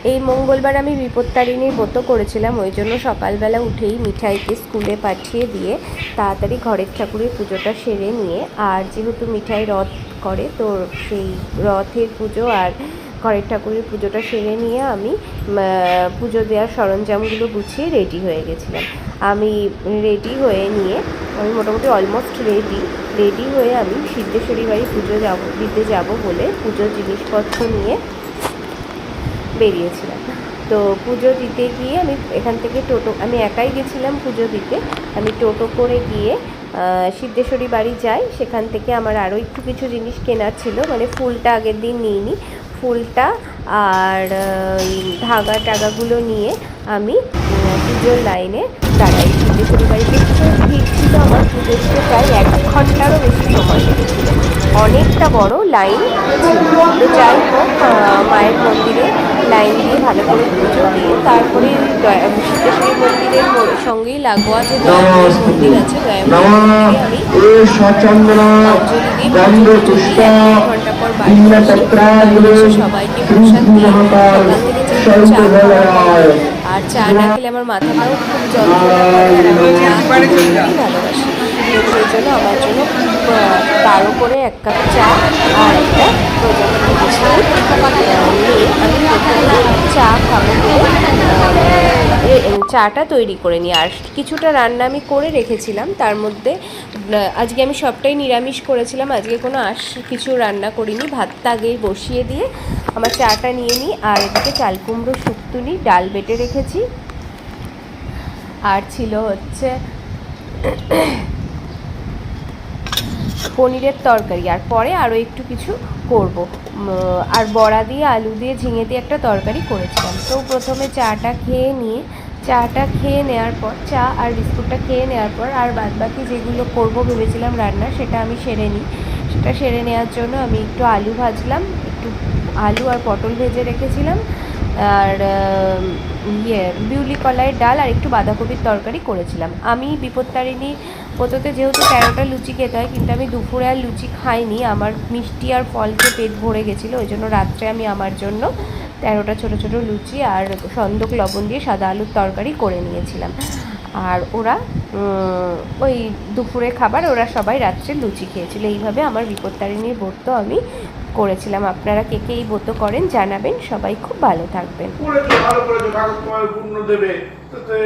এই মঙ্গলবার আমি বিপত্তারিণীর ব্রত করেছিলাম, ওই জন্য সকালবেলা উঠেই মিঠাইকে স্কুলে পাঠিয়ে দিয়ে তাড়াতাড়ি ঘরের ঠাকুরের পুজোটা সেরে নিয়ে, আর যেহেতু মিঠাই রথ করে তো সেই রথের পুজো আর ঘরের ঠাকুরের পুজোটা সেরে নিয়ে আমি পুজো দেওয়ার সরঞ্জামগুলো গুছিয়ে রেডি হয়ে গেছিলাম। আমি রেডি হয়ে নিয়ে আমি মোটামুটি অলমোস্ট রেডি হয়ে আমি সিদ্ধেশ্বরী বাড়ি পুজো দিতে যাব বলে পুজোর জিনিসপত্র নিয়ে বেরিয়েছিলাম। তো পুজো দিতে গিয়ে আমি এখান থেকে আমি একাই গেছিলাম পুজো দিতে। আমি টোটো করে গিয়ে সিদ্ধেশ্বরী বাড়ি যাই। সেখান থেকে আমার আরও একটু কিছু জিনিস কেনার ছিল, মানে ফুলটা আগের দিন নিইনি, ফুলটা আর ধাগা টাগাগুলো নিয়ে আমি পুজোর লাইনে দাঁড়াই। সিদ্ধেশ্বরী বাড়িতে ভিড় ছিল, আমার পুজো দিতে প্রায় 1 ঘন্টারও বেশি সময় লেগেছিল, অনেকটা বড় লাইন ছিল। তো যাই হোক, মায়ের মন্দিরে লাইন দিয়ে ভালো করে পুজো দিয়ে তারপরে সিদ্ধেশ্বরী মন্দিরের সঙ্গেই লাগোয়া যে দয়াময়ের মন্দির আছে, দয়াময়ের মন্দিরে আমি অঞ্জলি দিয়ে 1 ঘন্টা পর বাড়ি এসে সবাইকে প্রসাদ দিয়ে ওখান থেকে চা আর চা না খেলে আমার মাথাটাও খুব যন্ত্রণা করে, আর আমি চা খুবই ভালোবাসি। তো সেই জন্য আমার জন্য তার উপরে 1 কাপ চা আর একটা প্রজাপতি বিস্কুট নিয়ে আমি প্রথমে চা খাবো বলে চাটা তৈরি করে নিই। আর কিছুটা রান্না আমি করে রেখেছিলাম, তার মধ্যে আজকে আমি সবটাই নিরামিষ করেছিলাম, আজকে কোনো কিছু রান্না করিনি। ভাতটা আগেই বসিয়ে দিয়ে আমার চাটা নিয়ে নিই। আর এদিকে চাল কুমড়ো শুক্তুনি ডাল বেটে রেখেছি, আর ছিল হচ্ছে পনিরের তরকারি, আর পরে আরও একটু কিছু করব। আর বড়া দিয়ে আলু দিয়ে ঝিঙে দিয়ে একটা তরকারি করেছিলাম। তো প্রথমে চাটা খেয়ে নেওয়ার পর চা আর বিস্কুটটা খেয়ে নেওয়ার পর আর বাদবাকি যেগুলো করব ভেবেছিলাম রান্না, সেটা আমি সেরে নিই। সেটা সেরে নেওয়ার জন্য আমি একটু আলু ভাজলাম, একটু আলু আর পটল ভেজে রেখেছিলাম, আর বিউলি কলাইয়ের ডাল আর একটু বাঁধাকপির তরকারি করেছিলাম। আমি বিপত্তারিণী ব্রততে যেহেতু 13টা লুচি খেতে হয়, কিন্তু আমি দুপুরে আর লুচি খাইনি, আমার মিষ্টি আর ফল খেয়ে পেট ভরে গেছিলো, ওই জন্য রাত্রে আমি আমার জন্য 13টা ছোটো ছোটো লুচি আর সন্দক লবণ দিয়ে সাদা আলুর তরকারি করে নিয়েছিলাম। আর ওরা ওই দুপুরে খাবার ওরা সবাই রাত্রে লুচি খেয়েছিল। এইভাবে আমার বিপত্তারিণীর ব্রত আমি করেছিলাম। আপনারা কে কে এই ব্রত করেন জানাবেন। সবাই খুব ভালো থাকবেন।